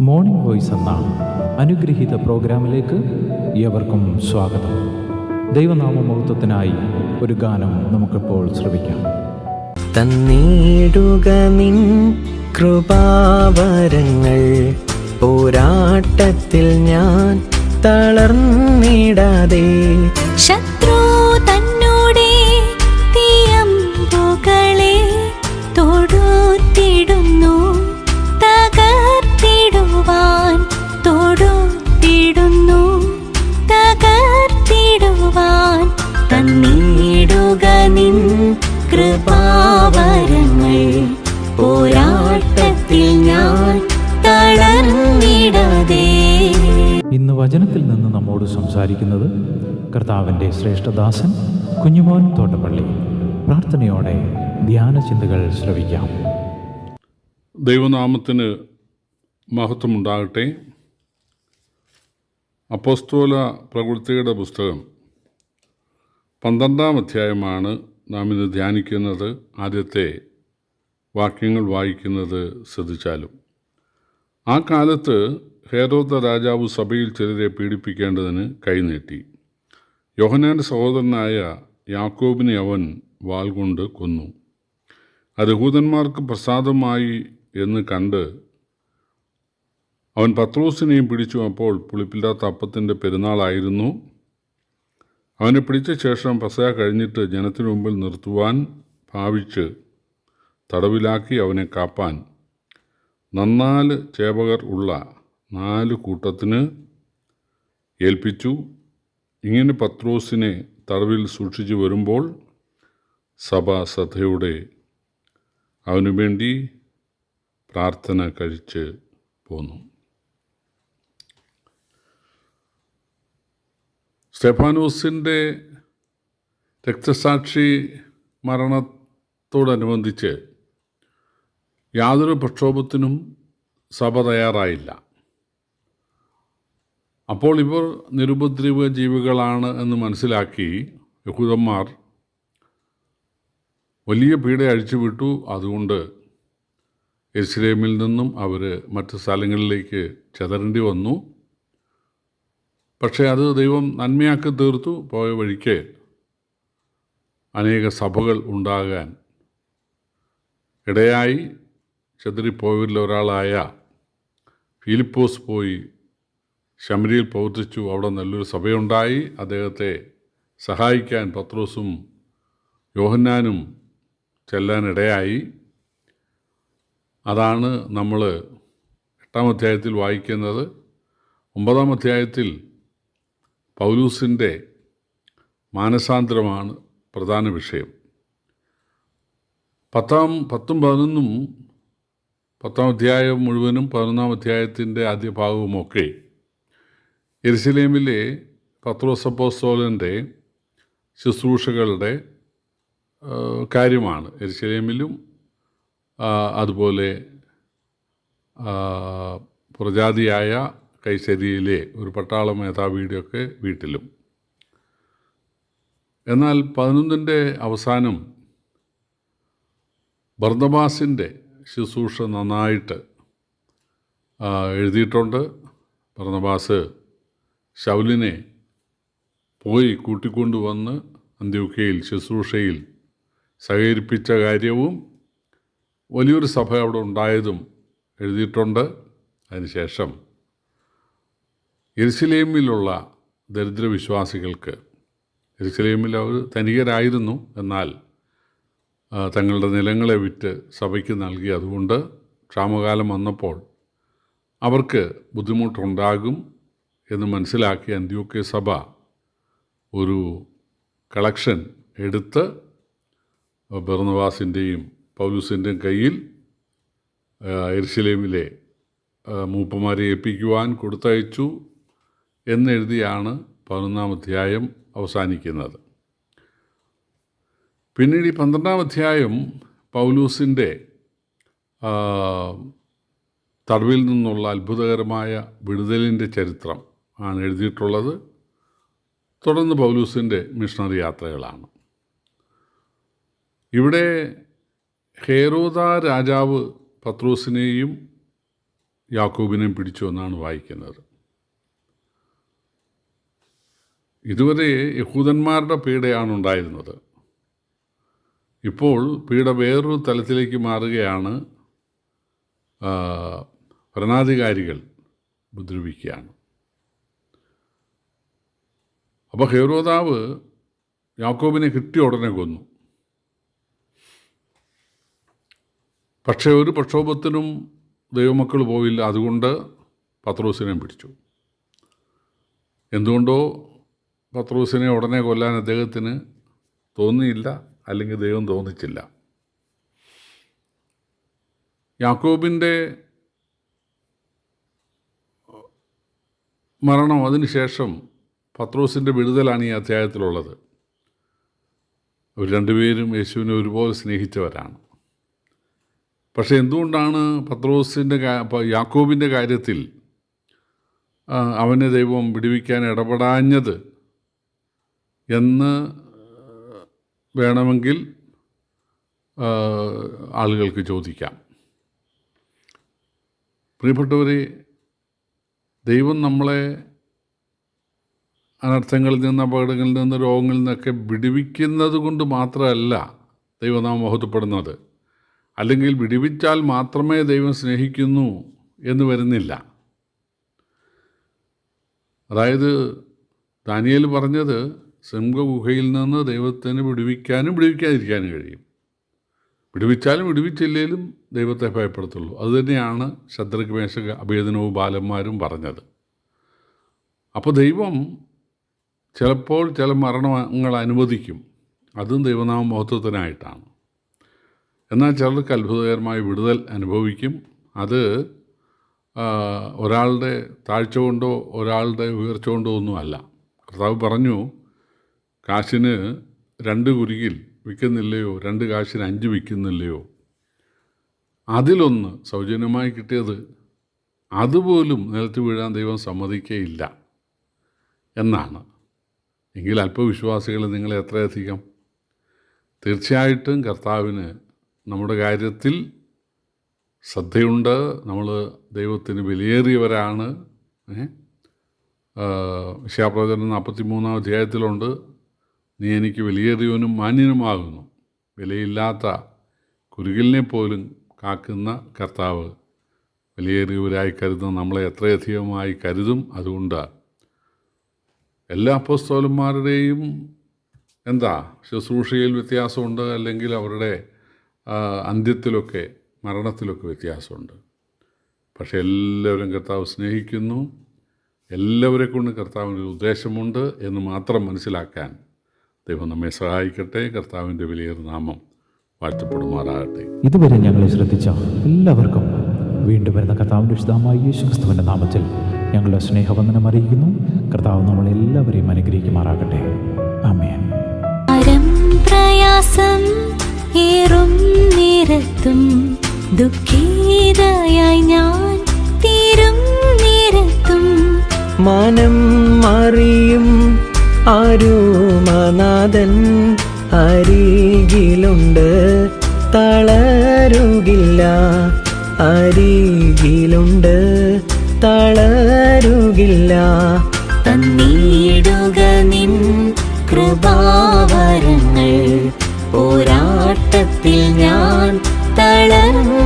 Morning voice എന്ന അനുഗ്രഹീത പ്രോഗ്രാമിലേക്ക് ഏവർക്കും സ്വാഗതം. ദൈവനാമമഹത്വത്തിനായി ഒരു ഗാനം നമുക്കിപ്പോൾ ശ്രവിക്കാം. തന്നീടുക നിൻ കൃപാവരങ്ങൾ, പോരാട്ടത്തിൽ ഞാൻ തളർന്നിടാതെ. ശത്രു തന്നോടെ തീയമ്പുകളെ തൊടുത്തിടുന്നു, തകർത്തിടുവാൻ തൊടുത്തിടുന്നു, തകർത്തിടുവാൻ. തന്നീടുക നിൻ കൃപാവരങ്ങൾ, പോരാട്ടത്തിൽ ഞാൻ തളർന്നിടാതെ. ഇന്ന് വചനത്തിൽ നിന്ന് നമ്മോട് സംസാരിക്കുന്നത് കർത്താവിൻ്റെ ശ്രേഷ്ഠദാസൻ കുഞ്ഞുമോൻ തോട്ടപ്പള്ളി. പ്രാർത്ഥനയോടെ ധ്യാന ചിന്തകൾ ശ്രവിക്കാം. ദൈവനാമത്തിന് മഹത്വമുണ്ടാകട്ടെ. അപ്പോസ്തോല പ്രവൃത്തിയുടെ പുസ്തകം 12-ാം അധ്യായമാണ് നാം ഇന്ന് ധ്യാനിക്കുന്നത്. ആദ്യത്തെ വാക്യങ്ങൾ വായിക്കുന്നത് ശ്രദ്ധിച്ചാലും. ആ കാലത്ത് ഹേരോദ രാജാവ് സഭയിൽ ചിലരെ പീഡിപ്പിക്കേണ്ടതിന് കൈനീട്ടി. യോഹന്നാൻ്റെ സഹോദരനായ യാക്കോബിനെ അവൻ വാൾ കൊണ്ട് കൊന്നു. അത് യഹൂദന്മാർക്ക് പ്രസാദമായി എന്ന് കണ്ട് അവൻ പത്രോസിനെയും പിടിച്ചു. അപ്പോൾ പുളിപ്പില്ലാത്ത അപ്പത്തിൻ്റെ പെരുന്നാളായിരുന്നു. അവനെ പിടിച്ച ശേഷം പെസഹ കഴിഞ്ഞിട്ട് ജനത്തിനു മുമ്പിൽ നിർത്തുവാൻ ഭാവിച്ച് തടവിലാക്കി അവനെ കാപ്പാൻ 4 ചേവകർ ഉള്ള 4 കൂട്ടത്തിന് ഏൽപ്പിച്ചു. ഇങ്ങനെ പത്രോസിനെ തടവിൽ സൂക്ഷിച്ചു വരുമ്പോൾ സഭ ശ്രദ്ധയോടെ അവനു വേണ്ടി പ്രാർത്ഥന കഴിച്ച് പോന്നു. സ്തെഫാനോസിൻ്റെ രക്തസാക്ഷി മരണത്തോടനുബന്ധിച്ച് യാതൊരു പ്രക്ഷോഭത്തിനും സഭ തയ്യാറായില്ല. അപ്പോൾ ഇവർ നിരുപദ്രവ ജീവികളാണ് എന്ന് മനസ്സിലാക്കി യഹൂദന്മാർ വലിയ പീഡ അഴിച്ചുവിട്ടു. അതുകൊണ്ട് യെരുശലേമിൽ നിന്നും അവർ മറ്റ് സ്ഥലങ്ങളിലേക്ക് ചിതറേണ്ടി വന്നു. പക്ഷേ അത് ദൈവം നന്മയാക്കി തീർത്തു. പോയ വഴിക്ക് അനേക സഭകൾ ഉണ്ടാകാൻ ഇടയായി. ചിതറിപ്പോയവരിൽ ഒരാളായ ഫിലിപ്പോസ് പോയി ശമരിയിൽ പ്രവർത്തിച്ചു. അവിടെ നല്ലൊരു സഭയുണ്ടായി. അദ്ദേഹത്തെ സഹായിക്കാൻ പത്രോസും യോഹന്നാനും ചെല്ലാനിടയായി. അതാണ് നമ്മൾ 8-ാം അധ്യായത്തിൽ വായിക്കുന്നത്. 9-ാം അധ്യായത്തിൽ പൗലൂസിൻ്റെ മാനസാന്തരമാണ് പ്രധാന വിഷയം. 10-ും 11-ഉം 10-ാം അധ്യായം മുഴുവനും 11-ാം അധ്യായത്തിൻ്റെ ആദ്യ ഭാഗവുമൊക്കെ യെരുശലേമിലെ പത്രോസ് അപ്പോസ്തലൻ്റെ ശുശ്രൂഷകളുടെ കാര്യമാണ്. യെരുശലേമിലും അതുപോലെ പ്രജാതിയായ കൈസരിയിലെ ഒരു പട്ടാള മേധാവിയുടെയൊക്കെ വീട്ടിലും. എന്നാൽ 11-ൻ്റെ അവസാനം ബർന്നബാസിൻ്റെ ശുശ്രൂഷ നന്നായിട്ട് എഴുതിയിട്ടുണ്ട്. ബർന്നബാസ് ശൗലിനെ പോയി കൂട്ടിക്കൊണ്ടുവന്ന് അന്ത്യോക്യയിൽ ശുശ്രൂഷയിൽ സഹകരിപ്പിച്ച കാര്യവും വലിയൊരു സഭ അവിടെ ഉണ്ടായതും എഴുതിയിട്ടുണ്ട്. അതിനുശേഷം യെരുശലേമിലുള്ള ദരിദ്രവിശ്വാസികൾക്ക്, യെരുശലേമിൽ അവർ ധനികരായിരുന്നു, എന്നാൽ തങ്ങളുടെ നിലങ്ങളെ വിറ്റ് സഭയ്ക്ക് നൽകി. അതുകൊണ്ട് ക്ഷാമകാലം വന്നപ്പോൾ അവർക്ക് ബുദ്ധിമുട്ടുണ്ടാകും എന്ന് മനസ്സിലാക്കി അന്ത്യോക്യ സഭ ഒരു കളക്ഷൻ എടുത്ത് ബർന്നബാസിൻ്റെയും പൗലൂസിൻ്റെയും കയ്യിൽ യെരുശലേമിലെ മൂപ്പന്മാരെ ഏൽപ്പിക്കുവാൻ കൊടുത്തയച്ചു എന്നെഴുതിയാണ് 11-ാം അധ്യായം അവസാനിക്കുന്നത്. പിന്നീട് ഈ 12-ാം അധ്യായം പൗലൂസിൻ്റെ തടവിൽ നിന്നുള്ള അത്ഭുതകരമായ വിടുതലിൻ്റെ ചരിത്രം ആണ് എഴുതിയിട്ടുള്ളത്. തുടർന്ന് പൗലൂസിൻ്റെ മിഷണറി യാത്രകളാണ്. ഇവിടെ ഹേരോദ രാജാവ് പത്രോസിനെയും യാക്കോബിനെയും പിടിച്ചു എന്നാണ് വായിക്കുന്നത്. ഇതുവരെ യഹൂദന്മാരുടെ പീഡയാണ് ഉണ്ടായിരുന്നത്. ഇപ്പോൾ പീഡ വേറൊരു തലത്തിലേക്ക് മാറുകയാണ്. ഭരണാധികാരികൾ ഉപദ്രവിക്കുകയാണ്. അപ്പോൾ ഹെരോദാവ് യാക്കോബിനെ കിട്ടിയ ഉടനെ കൊന്നു. പക്ഷേ ഒരു പ്രക്ഷോഭത്തിനും ദൈവമക്കൾ പോയില്ല. അതുകൊണ്ട് പത്രോസിനെ പിടിച്ചു. എന്തുകൊണ്ടോ പത്രോസിനെ ഉടനെ കൊല്ലാൻ അദ്ദേഹത്തിന് തോന്നിയില്ല, അല്ലെങ്കിൽ ദൈവം തോന്നിച്ചില്ല. യാക്കോബിൻ്റെ മരണം, അതിനുശേഷം പത്രോസിൻ്റെ വിടുതലാണ് ഈ അധ്യായത്തിലുള്ളത്. അവർ രണ്ടുപേരും യേശുവിനെ ഒരുപോലെ സ്നേഹിച്ചവരാണ്. പക്ഷേ എന്തുകൊണ്ടാണ് യാക്കോബിൻ്റെ കാര്യത്തിൽ അവനെ ദൈവം വിടുവിക്കാൻ ഇടപെടാഞ്ഞത് എന്ന് വേണമെങ്കിൽ ആളുകൾക്ക് ചോദിക്കാം. പ്രിയപ്പെട്ടവരെ, ദൈവം നമ്മളെ അനർത്ഥങ്ങളിൽ നിന്ന്, അപകടങ്ങളിൽ നിന്ന്, രോഗങ്ങളിൽ നിന്നൊക്കെ വിടുവിക്കുന്നത് കൊണ്ട് മാത്രമല്ല ദൈവനാമം മഹത്വപ്പെടുന്നത്. അല്ലെങ്കിൽ വിടുവിച്ചാൽ മാത്രമേ ദൈവം സ്നേഹിക്കുന്നു എന്ന് വരുന്നില്ല. അതായത് ദാനിയേൽ പറഞ്ഞത് സിംഹഗുഹയിൽ നിന്ന് ദൈവത്തിന് വിടുവിക്കാനും വിടുവിക്കാതിരിക്കാനും കഴിയും. വിടുവിച്ചാലും വിടുവിച്ചില്ലേലും ദൈവത്തെ ഭയപ്പെടുത്തുള്ളൂ. അതുതന്നെയാണ് ശദ്രക്, മേശക്, അബേദ്നെഗോ ബാലന്മാരും പറഞ്ഞത്. അപ്പോൾ ദൈവം ചിലപ്പോൾ ചില മരണങ്ങൾ അനുവദിക്കും. അതും ദൈവനാമ മഹത്വത്തിനായിട്ടാണ്. എന്നാൽ ചിലർക്ക് അത്ഭുതകരമായ വിടുതൽ അനുഭവിക്കും. അത് ഒരാളുടെ താഴ്ച കൊണ്ടോ ഒരാളുടെ ഉയർച്ച കൊണ്ടോ ഒന്നുമല്ല. കർത്താവ് പറഞ്ഞു, കാശിന് 2 കുരികിൽ വിൽക്കുന്നില്ലയോ, 2 കാശിന് 5 വിൽക്കുന്നില്ലയോ, അതിലൊന്ന് സൗജന്യമായി കിട്ടിയത് അതുപോലും നിലത്ത് വീഴാൻ ദൈവം സമ്മതിക്കുകയില്ല എന്നാണ്. എങ്കിൽ അല്പവിശ്വാസികൾ നിങ്ങളെ എത്രയധികം. തീർച്ചയായിട്ടും കർത്താവിന് നമ്മുടെ കാര്യത്തിൽ ശ്രദ്ധയുണ്ട്. നമ്മൾ ദൈവത്തിന് വിലയേറിയവരാണ്. യശയ്യാപ്രവചനം 43-ാം അധ്യായത്തിലുണ്ട്, നീ എനിക്ക് വിലയേറിയവനും മാന്യനുമാകുന്നു. വിലയില്ലാത്ത കുരുകിലിനെ പോലും കാക്കുന്ന കർത്താവ് വിലയേറിയവരായി കരുതുന്ന നമ്മളെ എത്രയധികമായി കരുതും. അതുകൊണ്ട് എല്ലാ അപ്പോസ്തലന്മാരുടെയും ശുശ്രൂഷയിൽ വ്യത്യാസമുണ്ട്, അല്ലെങ്കിൽ അവരുടെ അന്ത്യത്തിലൊക്കെ, മരണത്തിലൊക്കെ വ്യത്യാസമുണ്ട്. പക്ഷേ എല്ലാവരും കർത്താവ് സ്നേഹിക്കുന്നു. എല്ലാവരെ കൊണ്ട് കർത്താവിൻ്റെ ഉദ്ദേശമുണ്ട് എന്ന് മാത്രം മനസ്സിലാക്കാൻ ദൈവം നമ്മെ സഹായിക്കട്ടെ. കർത്താവിൻ്റെ വിലയേറിയ നാമം വാഴ്ത്തപ്പെടുമാറാകട്ടെ. ഇതുവരെ ഞങ്ങളെ ശ്രദ്ധിച്ച എല്ലാവർക്കും വീണ്ടും വരുന്ന കർത്താവിൻ്റെ വിശുദ്ധമായ യേശുക്രിസ്തുവിൻ്റെ നാമത്തിൽ ഞങ്ങളുടെ സ്നേഹവന്ദനം അറിയിക്കുന്നു. കർത്താവ് നമ്മളെല്ലാവരെയും അനുഗ്രഹിക്കുമാറാകട്ടെ. ആമേൻ. പ്രയാസം ഏറും നേരത്തും ദുഃഖിതയായി ഞാൻ തീരും നേരത്തും മനം അറിയും ആരുമനാഥൻ അരികിലുണ്ട്, തളരുകില്ല. അരികിലുണ്ട്, തളരുകില്ല. തന്നിടുക നിൻ കൃപാവരങ്ങൾ, പോരാട്ടത്തിൽ ഞാൻ തളർന്നു